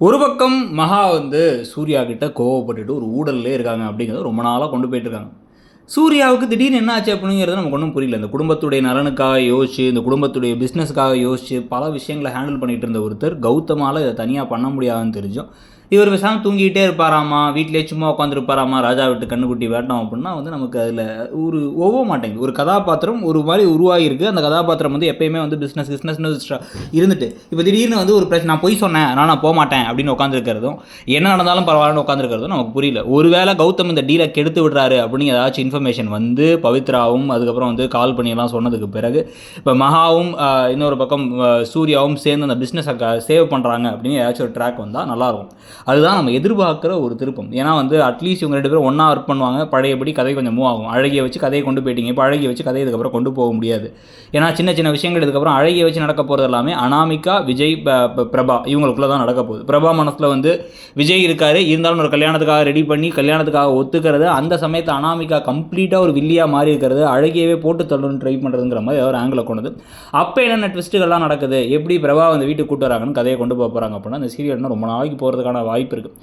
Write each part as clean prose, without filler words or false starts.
ஒரு பக்கம் மகா சூர்யா கிட்ட கோவப்பட்டுட்டு ஒரு ஊழல்லே இருக்காங்க அப்படிங்கிறத ரொம்ப நாளாக கொண்டு போயிட்டு இருக்காங்க. சூர்யாவுக்கு திடீர்னு என்ன ஆச்சு அப்படிங்கிறது நமக்கு ஒன்றும் புரியல. இந்த குடும்பத்துடைய நலனுக்காக யோசிச்சு, இந்த குடும்பத்துடைய பிஸ்னஸுக்காக யோசிச்சு பல விஷயங்களை ஹேண்டில் பண்ணிகிட்டு இருந்த ஒருத்தர் கௌதமால் இதை தனியாக பண்ண முடியாதுன்னு தெரிஞ்சோம். இவர் பேசாமல் தூங்கிக்கிட்டே இருப்பாராமா, வீட்டிலே சும்மா உட்காந்துருப்பாராமா, ராஜா விட்டு கண்ணுக்குட்டி வேட்டம் அப்படின்னா நமக்கு அதில் ஒரு ஒவ்வொ மாட்டேங்குது. ஒரு கதாபாத்திரம் ஒரு மாதிரி உருவாகிருக்கு. அந்த கதாபாத்திரம் எப்பயுமே பிஸ்னஸ்னு இருந்துட்டு இப்போ திடீர்னு ஒரு பிரச்சனை, நான் பொய் சொன்னேன் அதனால் நான் போக மாட்டேன் அப்படின்னு உட்காந்துருக்கிறதும், என்ன நடந்தாலும் பரவாயில்லன்னு உட்காந்துருக்கிறதும் நமக்கு புரியல. ஒருவேளை கௌதம் இந்த டீலை கெடுத்து விடுறாரு அப்படின்னு ஏதாச்சும் இன்ஃபர்மேஷன் பவித்ராவும் அதுக்கப்புறம் கால் பண்ணியெல்லாம் சொன்னதுக்கு பிறகு இப்போ மகாவும் இன்னொரு பக்கம் சூர்யாவும் சேர்ந்து அந்த பிஸ்னஸை சேவ் பண்ணுறாங்க அப்படின்னு ஏதாச்சும் ஒரு ட்ராக் வந்தால் நல்லாயிருக்கும். அதுதான் நம்ம எதிர்பார்க்குற ஒரு திருப்பம். ஏன்னா அட்லீஸ்ட் இவங்க 2 பேரும் ஒன்றா ஒர்க் பண்ணுவாங்க, பழையபடி கதை கொஞ்சம் மூவ் ஆகும். அழகியை வச்சு கதையை கொண்டு போயிட்டீங்க, இப்போ அழகியை வச்சு கதையை இதுக்கப்புறம் கொண்டு போக முடியாது. ஏன்னா சின்ன சின்ன விஷயங்கள் இதுக்கப்புறம் அழகியை வச்சு நடக்க போகிறது எல்லாமே அனாமிகா, விஜய், பிரபா இவங்களுக்குள்ளே தான் நடக்க போகுது. பிரபா மனசில் விஜய் இருக்கார், இருந்தாலும் ஒரு கல்யாணத்துக்காக ரெடி பண்ணி கல்யாணத்துக்காக ஒத்துக்கிறது, அந்த சமயத்தை அனாமிகா கம்ப்ளீட்டாக ஒரு வில்லியாக மாறி இருக்கிறது, அழகியவே போட்டு தள்ளணும்னு ட்ரை பண்ணுறதுங்கிற மாதிரி ஒரு ஆங்கிளை கொண்டது. அப்போ என்னென்ன ட்விஸ்ட்டுகள்லாம் நடக்குது, எப்படி பிரபா வீட்டுக்கு கூட்டு வராங்கன்னு கதையை கொண்டு போக போகிறாங்க அப்படின்னா அந்த சீரியல் ரொம்ப நாளைக்கு போகிறதுக்கான வாய்ப்பு இருக்குது.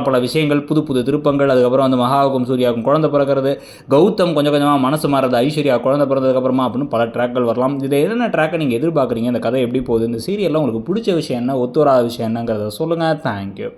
பல விஷயங்கள், புது திருப்பங்கள், அதுக்கப்புறம் மகாவுக்கும் சூர்யாவுக்கும் குழந்தை பிறக்கிறது, கௌதம் கொஞ்சம் கொஞ்சமாக மனசு மாறது, ஐஸ்வர்யா குழந்தை பிறந்ததுக்கப்புறமா அப்படின்னு பல ட்ராக்கள் வரலாம். இதில் என்னென்ன ட்ராக்கை நீங்கள் எதிர்பார்க்குறீங்க, இந்த கதை எப்படி போகுது, இந்த சீரியலில் உங்களுக்கு பிடிச்ச விஷயம் என்ன, ஒத்து வராத விஷயம் என்னங்கிறத சொல்லுங்கள். தேங்க்யூ.